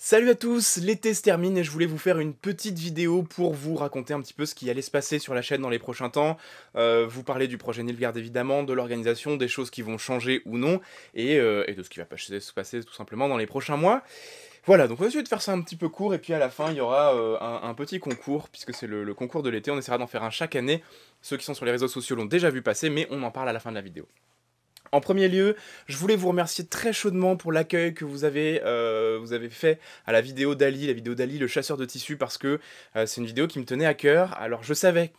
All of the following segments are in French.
Salut à tous, l'été se termine et je voulais vous faire une petite vidéo pour vous raconter un petit peu ce qui allait se passer sur la chaîne dans les prochains temps, vous parler du projet Nilgard évidemment, de l'organisation, des choses qui vont changer ou non, et de ce qui va se passer tout simplement dans les prochains mois. Voilà, donc on va essayer de faire ça un petit peu court, et puis à la fin il y aura un petit concours, puisque c'est le concours de l'été, on essaiera d'en faire un chaque année. Ceux qui sont sur les réseaux sociaux l'ont déjà vu passer, mais on en parle à la fin de la vidéo. En premier lieu, je voulais vous remercier très chaudement pour l'accueil que vous avez fait à la vidéo d'Ali, le chasseur de tissus, parce que c'est une vidéo qui me tenait à cœur. Alors je savais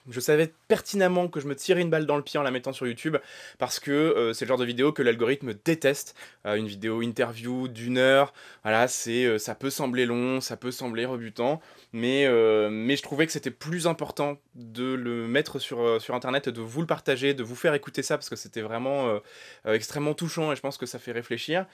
pertinemment que je me tirais une balle dans le pied en la mettant sur YouTube, parce que c'est le genre de vidéo que l'algorithme déteste. Une vidéo interview d'une heure, voilà, ça peut sembler long, ça peut sembler rebutant, mais je trouvais que c'était plus important de le mettre sur internet, de vous le partager, de vous faire écouter ça, parce que c'était vraiment extrêmement touchant et je pense que ça fait réfléchir.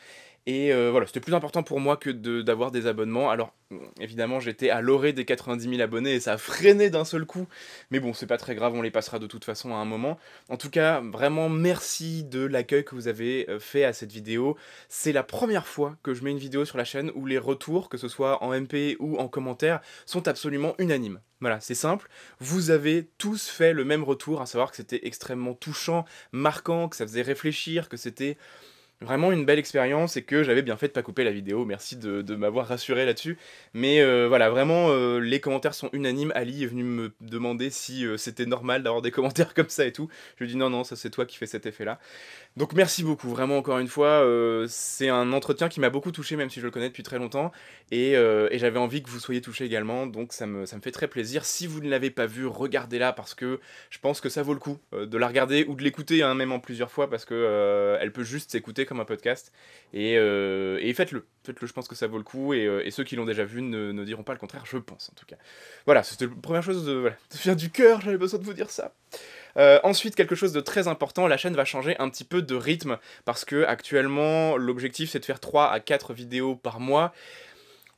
Et voilà, c'était plus important pour moi que d'avoir des abonnements. Alors, évidemment, j'étais à l'orée des 90 000 abonnés et ça a freiné d'un seul coup. Mais bon, c'est pas très grave, on les passera de toute façon à un moment. En tout cas, vraiment, merci de l'accueil que vous avez fait à cette vidéo. C'est la première fois que je mets une vidéo sur la chaîne où les retours, que ce soit en MP ou en commentaire, sont absolument unanimes. Voilà, c'est simple. Vous avez tous fait le même retour, à savoir que c'était extrêmement touchant, marquant, que ça faisait réfléchir, que c'était vraiment une belle expérience et que j'avais bien fait de pas couper la vidéo. Merci de m'avoir rassuré là-dessus. Mais voilà, vraiment, les commentaires sont unanimes. Ali est venu me demander si c'était normal d'avoir des commentaires comme ça et tout. Je lui ai dit non, non, ça c'est toi qui fais cet effet-là. Donc merci beaucoup, vraiment encore une fois, c'est un entretien qui m'a beaucoup touché, même si je le connais depuis très longtemps, et j'avais envie que vous soyez touchés également, donc ça me fait très plaisir. Si vous ne l'avez pas vu, regardez-la, parce que je pense que ça vaut le coup de la regarder, ou de l'écouter, hein, même en plusieurs fois, parce que elle peut juste s'écouter comme un podcast, et faites-le, faites-le, je pense que ça vaut le coup, et ceux qui l'ont déjà vu ne diront pas le contraire, je pense en tout cas. Voilà, c'était la première chose, voilà, ça vient du cœur, j'avais besoin de vous dire ça. Ensuite, quelque chose de très important, la chaîne va changer un petit peu de rythme, parce que actuellement l'objectif c'est de faire 3 à 4 vidéos par mois.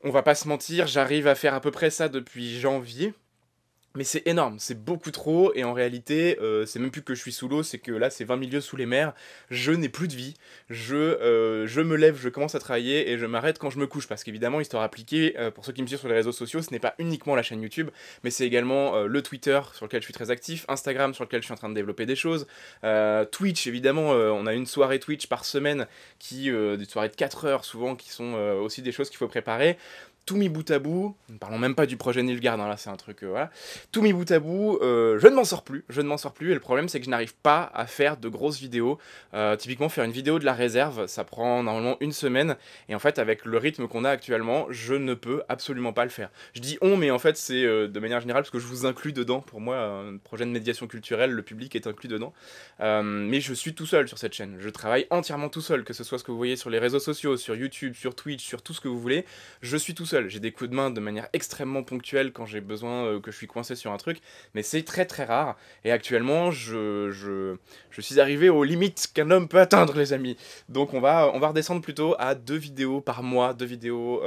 On va pas se mentir, j'arrive à faire à peu près ça depuis janvier. Mais c'est énorme, c'est beaucoup trop, et en réalité, c'est même plus que je suis sous l'eau, c'est que là, c'est 20 milieux sous les mers, je n'ai plus de vie, je me lève, je commence à travailler, et je m'arrête quand je me couche, parce qu'évidemment, histoire appliquée, pour ceux qui me suivent sur les réseaux sociaux, ce n'est pas uniquement la chaîne YouTube, mais c'est également le Twitter, sur lequel je suis très actif, Instagram, sur lequel je suis en train de développer des choses, Twitch, évidemment, on a une soirée Twitch par semaine, des soirées de 4 heures, souvent, qui sont aussi des choses qu'il faut préparer. Tout mis bout à bout, ne parlons même pas du projet Nilgard, hein, là c'est un truc, voilà. Tout mis bout à bout, je ne m'en sors plus, et le problème c'est que je n'arrive pas à faire de grosses vidéos. Typiquement faire une vidéo de la réserve, ça prend normalement une semaine, et en fait avec le rythme qu'on a actuellement, je ne peux absolument pas le faire. Je dis on, mais en fait c'est de manière générale parce que je vous inclus dedans, pour moi un projet de médiation culturelle, le public est inclus dedans. Mais je suis tout seul sur cette chaîne, je travaille entièrement tout seul, que ce soit ce que vous voyez sur les réseaux sociaux, sur YouTube, sur Twitch, sur tout ce que vous voulez, je suis tout seul. J'ai des coups de main de manière extrêmement ponctuelle quand j'ai besoin, que je suis coincé sur un truc, mais c'est très très rare, et actuellement je suis arrivé aux limites qu'un homme peut atteindre, les amis. Donc on va redescendre plutôt à 2 vidéos par mois, 2 vidéos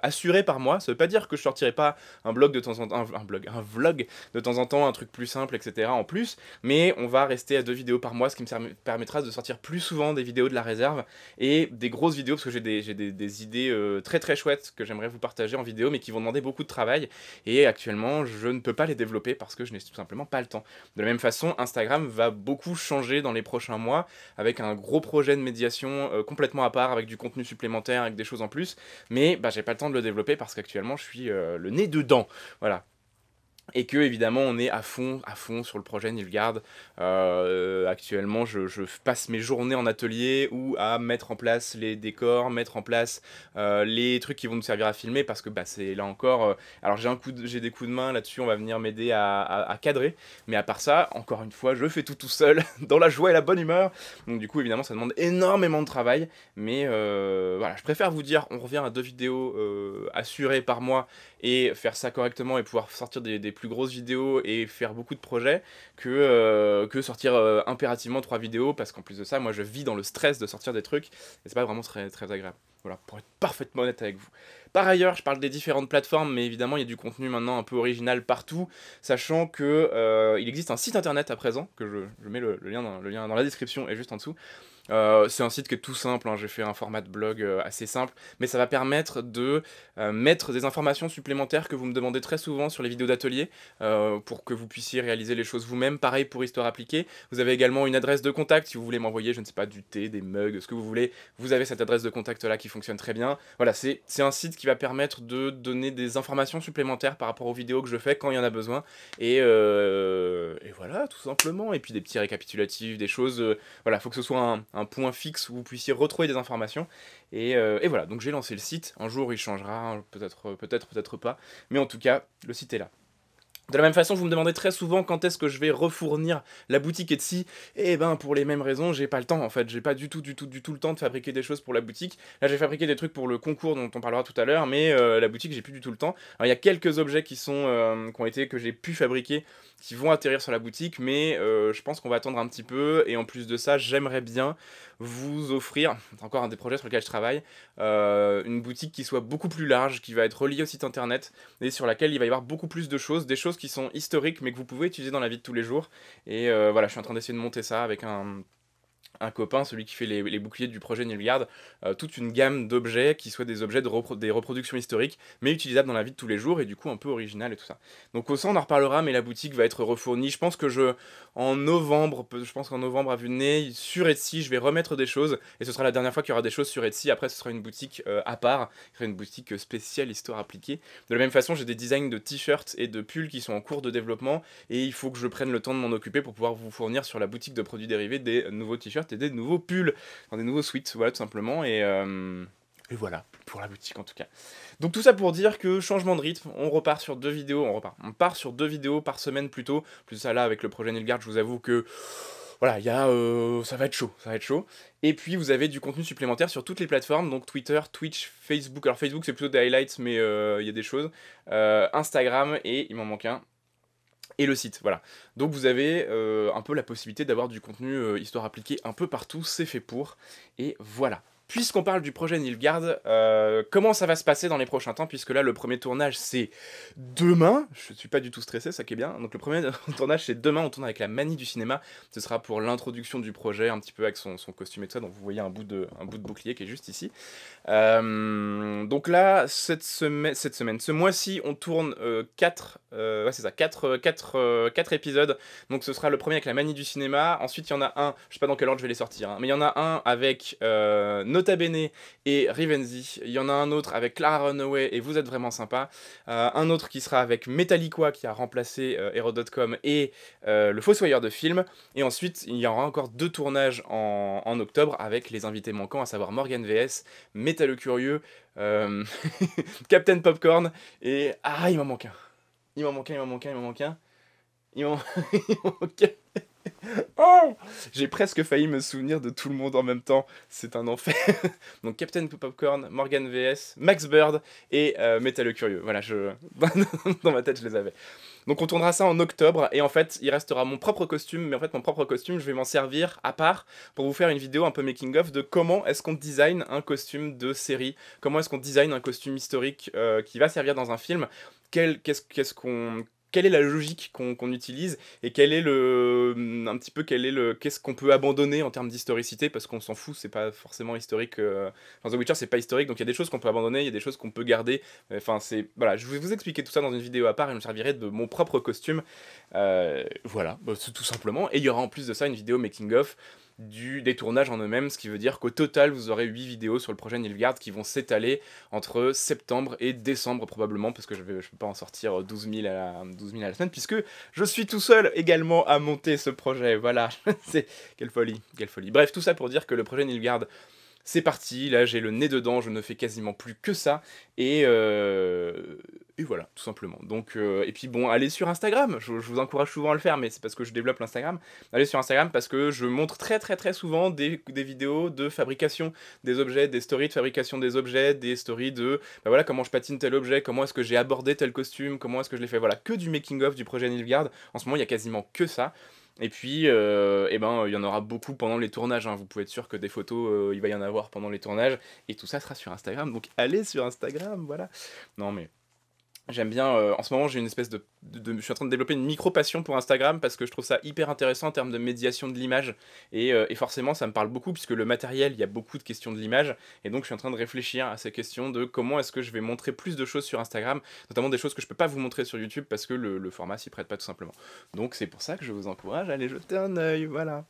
assurées par mois. Ça veut pas dire que je sortirai pas un blog de temps en temps, un vlog de temps en temps, un truc plus simple, etc. en plus, mais on va rester à 2 vidéos par mois, ce qui me permettra de sortir plus souvent des vidéos de la réserve, et des grosses vidéos, parce que j'ai des idées très très chouettes que j'aimerais vous partager en vidéo, mais qui vont demander beaucoup de travail, et actuellement je ne peux pas les développer parce que je n'ai tout simplement pas le temps. De la même façon, Instagram va beaucoup changer dans les prochains mois, avec un gros projet de médiation complètement à part, avec du contenu supplémentaire, avec des choses en plus, mais bah, j'ai pas le temps de le développer parce qu'actuellement je suis le nez dedans, voilà. Et que évidemment on est à fond sur le projet Nilgard. Actuellement je passe mes journées en atelier ou à mettre en place les décors, mettre en place les trucs qui vont nous servir à filmer, parce que bah, c'est là encore... alors j'ai des coups de main là-dessus, on va venir m'aider à cadrer, mais à part ça, encore une fois, je fais tout seul, dans la joie et la bonne humeur, donc du coup évidemment ça demande énormément de travail, mais voilà, je préfère vous dire, on revient à 2 vidéos assurées par mois, et faire ça correctement et pouvoir sortir des plus grosses vidéos et faire beaucoup de projets que sortir impérativement 3 vidéos, parce qu'en plus de ça, moi je vis dans le stress de sortir des trucs, et c'est pas vraiment très, très agréable. Voilà, pour être parfaitement honnête avec vous. Par ailleurs, je parle des différentes plateformes, mais évidemment il y a du contenu maintenant un peu original partout, sachant que il existe un site internet à présent, que je mets le lien dans la description et juste en dessous, C'est un site qui est tout simple, hein, j'ai fait un format de blog assez simple, mais ça va permettre de mettre des informations supplémentaires que vous me demandez très souvent sur les vidéos d'atelier, pour que vous puissiez réaliser les choses vous-même. Pareil pour Histoire Appliquée. Vous avez également une adresse de contact, si vous voulez m'envoyer, je ne sais pas, du thé, des mugs, ce que vous voulez, vous avez cette adresse de contact là qui fonctionne très bien. Voilà, c'est un site qui va permettre de donner des informations supplémentaires par rapport aux vidéos que je fais quand il y en a besoin, et voilà, tout simplement, et puis des petits récapitulatifs, des choses, voilà, faut que ce soit un point fixe où vous puissiez retrouver des informations, et voilà, donc j'ai lancé le site, un jour il changera, hein, peut-être pas, mais en tout cas, le site est là. De la même façon, vous me demandez très souvent quand est-ce que je vais refournir la boutique Etsy. Et ben pour les mêmes raisons, j'ai pas le temps en fait, j'ai pas du tout le temps de fabriquer des choses pour la boutique. Là j'ai fabriqué des trucs pour le concours dont on parlera tout à l'heure, mais la boutique j'ai plus du tout le temps. Alors il y a quelques objets que j'ai pu fabriquer, qui vont atterrir sur la boutique, mais je pense qu'on va attendre un petit peu, et en plus de ça, j'aimerais bien vous offrir, c'est encore un des projets sur lesquels je travaille, une boutique qui soit beaucoup plus large, qui va être reliée au site internet, et sur laquelle il va y avoir beaucoup plus de choses, des choses qui sont historiques mais que vous pouvez utiliser dans la vie de tous les jours. Et voilà, je suis en train d'essayer de monter ça avec un copain, celui qui fait les boucliers du projet Nilgard, toute une gamme d'objets qui soient des objets des reproductions historiques, mais utilisables dans la vie de tous les jours, et du coup un peu original et tout ça. Donc au sein on en reparlera, mais la boutique va être refournie. Je pense qu'en novembre, à vue de nez, sur Etsy, je vais remettre des choses, et ce sera la dernière fois qu'il y aura des choses sur Etsy. Après ce sera une boutique à part, ce sera une boutique spéciale Histoire Appliquée. De la même façon, j'ai des designs de t-shirts et de pulls qui sont en cours de développement, et il faut que je prenne le temps de m'en occuper pour pouvoir vous fournir sur la boutique de produits dérivés des nouveaux t-shirts et des nouveaux pulls, enfin, des nouveaux sweats, voilà, tout simplement, et voilà, pour la boutique en tout cas. Donc tout ça pour dire que changement de rythme, on repart sur 2 vidéos, on part sur 2 vidéos par semaine plutôt, plus ça là avec le projet Nilgard, je vous avoue que voilà, ça va être chaud, Et puis vous avez du contenu supplémentaire sur toutes les plateformes, donc Twitter, Twitch, Facebook. Alors Facebook c'est plutôt des highlights, mais il y a des choses. Instagram, et il m'en manque un, et le site, voilà. Donc vous avez un peu la possibilité d'avoir du contenu Histoire Appliquée un peu partout, c'est fait pour, et voilà. Puisqu'on parle du projet Nilgard, comment ça va se passer dans les prochains temps, puisque là le premier tournage c'est demain, je suis pas du tout stressé, ça qui est bien, donc le premier tournage c'est demain, on tourne avec la Manie du cinéma, ce sera pour l'introduction du projet, un petit peu avec son costume et tout ça, donc vous voyez un bout de bouclier qui est juste ici. Donc là, cette semaine, ce mois-ci, on tourne 4 épisodes. Donc ce sera le premier avec la Manie du cinéma. Ensuite, il y en a un, je sais pas dans quel ordre je vais les sortir, hein, mais il y en a un avec Nota Bene et Rivenzi. Il y en a un autre avec Clara Runaway et Vous êtes vraiment sympa. Un autre qui sera avec Metalliqua qui a remplacé Hero.com et le Fossoyeur de film. Et ensuite, il y aura encore 2 tournages en octobre avec les invités manquants, à savoir Morgan VS, Métal le Curieux, Captain Popcorn, et... Ah, il m'en manque un. Il m'en manque un. Il m'en il m'en manque un. Oh, j'ai presque failli me souvenir de tout le monde en même temps, c'est un enfer. Donc Captain Popcorn, Morgan VS, Max Bird et Métal le Curieux. Voilà, dans ma tête je les avais. Donc on tournera ça en octobre, et en fait il restera mon propre costume, mais en fait mon propre costume je vais m'en servir à part pour vous faire une vidéo un peu making of de comment est-ce qu'on design un costume de série, comment est-ce qu'on design un costume historique qui va servir dans un film, quelle est la logique qu'on utilise, et qu'est-ce qu'on peut abandonner en termes d'historicité, parce qu'on s'en fout, c'est pas forcément historique. Enfin, The Witcher c'est pas historique, donc il y a des choses qu'on peut abandonner, il y a des choses qu'on peut garder. Enfin, voilà, je vais vous expliquer tout ça dans une vidéo à part, et je me servirai de mon propre costume. Voilà, bah, c'est tout simplement. Et il y aura en plus de ça une vidéo making of des tournages en eux-mêmes, ce qui veut dire qu'au total vous aurez 8 vidéos sur le projet Nilgard qui vont s'étaler entre septembre et décembre probablement, parce que je peux pas en sortir 12 000 à la semaine, puisque je suis tout seul également à monter ce projet, voilà. C'est quelle folie. Bref, tout ça pour dire que le projet Nilgard, c'est parti, là j'ai le nez dedans, je ne fais quasiment plus que ça, et voilà, tout simplement. Donc, et puis bon, allez sur Instagram, je vous encourage souvent à le faire, mais c'est parce que je développe l'Instagram. Allez sur Instagram parce que je montre très souvent des vidéos de fabrication des objets, des stories de fabrication des objets, des stories de, bah voilà, comment je patine tel objet, comment est-ce que j'ai abordé tel costume, comment est-ce que je l'ai fait, voilà, que du making-of du projet Nilgard. En ce moment, il y a quasiment que ça. Et puis, eh ben, il y en aura beaucoup pendant les tournages, hein. Vous pouvez être sûr que des photos, il va y en avoir pendant les tournages, et tout ça sera sur Instagram, donc allez sur Instagram, voilà. Non mais, J'aime bien, en ce moment j'ai une espèce je suis en train de développer une micro-passion pour Instagram parce que je trouve ça hyper intéressant en termes de médiation de l'image et forcément ça me parle beaucoup puisque le matériel, il y a beaucoup de questions de l'image et donc je suis en train de réfléchir à ces questions de comment est-ce que je vais montrer plus de choses sur Instagram, notamment des choses que je peux pas vous montrer sur YouTube parce que le format s'y prête pas tout simplement. Donc c'est pour ça que je vous encourage à aller jeter un œil, voilà.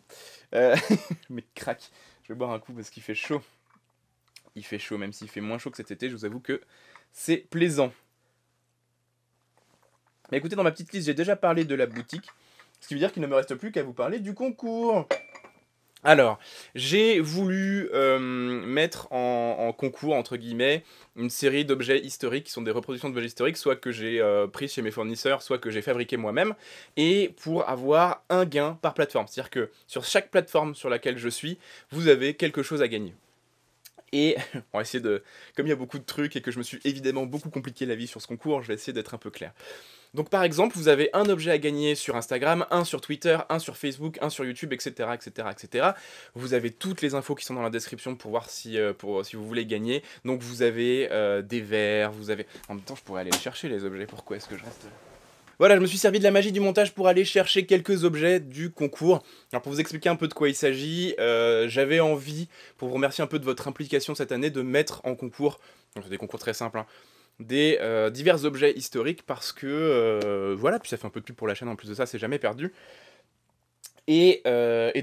Mais crac, je vais boire un coup parce qu'il fait chaud. Il fait chaud, même s'il fait moins chaud que cet été, je vous avoue que c'est plaisant. Mais écoutez, dans ma petite liste, j'ai déjà parlé de la boutique, ce qui veut dire qu'il ne me reste plus qu'à vous parler du concours. Alors, j'ai voulu mettre en concours, entre guillemets, une série d'objets historiques qui sont des reproductions d'objets historiques, soit que j'ai pris chez mes fournisseurs, soit que j'ai fabriqué moi-même, et pour avoir un gain par plateforme. C'est-à-dire que sur chaque plateforme sur laquelle je suis, vous avez quelque chose à gagner. Et on va essayer de... Comme il y a beaucoup de trucs et que je me suis évidemment beaucoup compliqué la vie sur ce concours, je vais essayer d'être un peu clair. Donc par exemple, vous avez un objet à gagner sur Instagram, un sur Twitter, un sur Facebook, un sur YouTube, etc. etc., etc. Vous avez toutes les infos qui sont dans la description pour voir si vous voulez gagner. Donc vous avez des verres, vous avez... En même temps, je pourrais aller les chercher les objets, pourquoi est-ce que je reste... Voilà, je me suis servi de la magie du montage pour aller chercher quelques objets du concours. Alors pour vous expliquer un peu de quoi il s'agit, j'avais envie, pour vous remercier un peu de votre implication cette année, de mettre en concours, donc c'est des concours très simples, hein, des divers objets historiques parce que, voilà, puis ça fait un peu de pub pour la chaîne en plus de ça, c'est jamais perdu. Et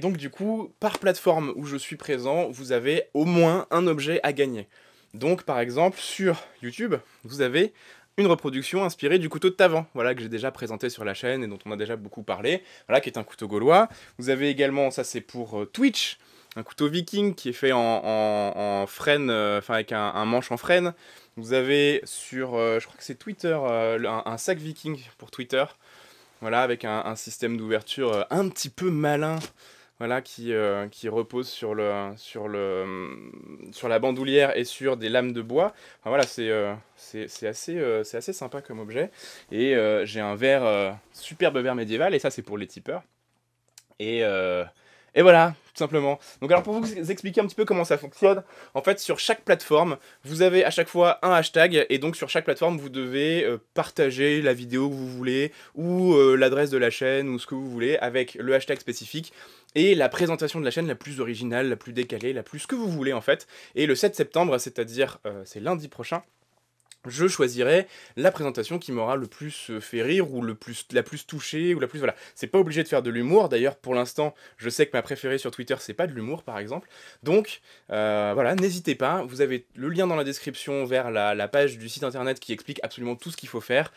donc du coup, par plateforme où je suis présent, vous avez au moins un objet à gagner. Donc par exemple, sur YouTube, vous avez une reproduction inspirée du couteau de Tavan, voilà, que j'ai déjà présenté sur la chaîne et dont on a déjà beaucoup parlé, voilà, qui est un couteau gaulois. Vous avez également, ça c'est pour Twitch, un couteau viking qui est fait en frêne, enfin avec un manche en frêne. Vous avez sur, je crois que c'est Twitter, un sac viking pour Twitter, voilà, avec un système d'ouverture un petit peu malin, voilà, qui repose sur la bandoulière et sur des lames de bois. Enfin, voilà, c'est assez sympa comme objet. Et j'ai un verre, superbe verre médiéval, et ça c'est pour les tipeurs. Et voilà, tout simplement. Donc alors pour vous expliquer un petit peu comment ça fonctionne, en fait sur chaque plateforme, vous avez à chaque fois un hashtag, et donc sur chaque plateforme vous devez partager la vidéo que vous voulez, ou l'adresse de la chaîne, ou ce que vous voulez, avec le hashtag spécifique, et la présentation de la chaîne la plus originale, la plus décalée, la plus ce que vous voulez en fait. Et le 7 septembre, c'est-à-dire c'est lundi prochain, je choisirai la présentation qui m'aura le plus fait rire, ou la plus touchée, ou la plus... Voilà, c'est pas obligé de faire de l'humour, d'ailleurs pour l'instant, je sais que ma préférée sur Twitter, c'est pas de l'humour par exemple, donc voilà, n'hésitez pas, vous avez le lien dans la description vers la page du site internet qui explique absolument tout ce qu'il faut faire,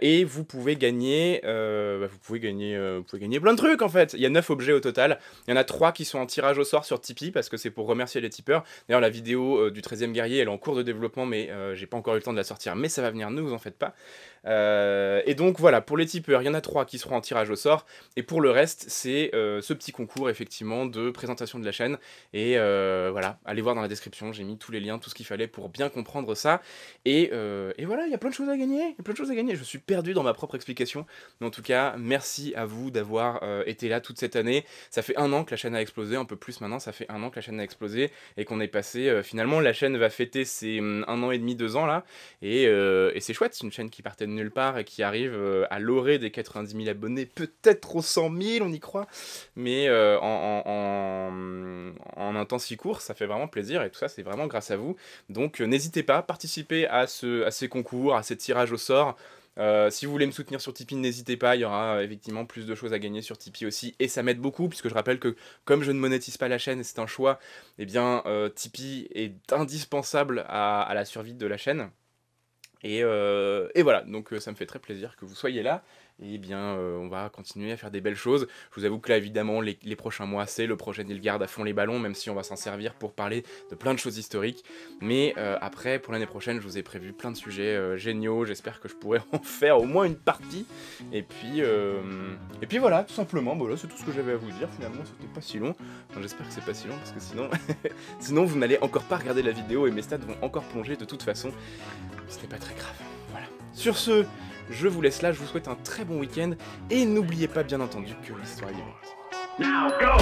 et vous pouvez gagner, vous pouvez gagner plein de trucs en fait. Il y a 9 objets au total, il y en a 3 qui sont en tirage au sort sur Tipeee, parce que c'est pour remercier les tipeurs. D'ailleurs la vidéo du 13e guerrier, elle est en cours de développement, mais j'ai pas encore eu le temps de la sortir, mais ça va venir, ne vous en faites pas. Et donc voilà, pour les tipeurs, il y en a 3 qui seront en tirage au sort, et pour le reste, c'est ce petit concours effectivement de présentation de la chaîne, et voilà, allez voir dans la description, j'ai mis tous les liens, tout ce qu'il fallait pour bien comprendre ça, et voilà, il y a plein de choses à gagner, je suis perdu dans ma propre explication, mais en tout cas, merci à vous d'avoir été là toute cette année. Ça fait 1 an que la chaîne a explosé, un peu plus maintenant, ça fait 1 an que la chaîne a explosé, et qu'on est passé, finalement, la chaîne va fêter ses 1 an et demi, 2 ans là, et c'est chouette, c'est une chaîne qui partait de nulle part et qui arrive à l'orée des 90 000 abonnés, peut-être aux 100 000, on y croit, mais en un temps si court, ça fait vraiment plaisir, et tout ça, c'est vraiment grâce à vous. Donc n'hésitez pas, participez à ces concours, à ces tirages au sort. Si vous voulez me soutenir sur Tipeee, n'hésitez pas, il y aura effectivement plus de choses à gagner sur Tipeee aussi, et ça m'aide beaucoup, puisque je rappelle que comme je ne monétise pas la chaîne, et c'est un choix, et bien Tipeee est indispensable à la survie de la chaîne. Et voilà, donc ça me fait très plaisir que vous soyez là, et bien on va continuer à faire des belles choses. Je vous avoue que là évidemment les prochains mois c'est le projet Nilgard à fond les ballons, même si on va s'en servir pour parler de plein de choses historiques, mais après pour l'année prochaine je vous ai prévu plein de sujets géniaux, j'espère que je pourrai en faire au moins une partie, et puis voilà, tout simplement, bon là c'est tout ce que j'avais à vous dire, finalement c'était pas si long, enfin, j'espère que c'est pas si long, parce que sinon, sinon vous n'allez encore pas regarder la vidéo et mes stats vont encore plonger de toute façon. Ce n'est pas très grave, voilà. Sur ce, je vous laisse là, je vous souhaite un très bon week-end, et n'oubliez pas bien entendu que l'histoire est vivante. Now go!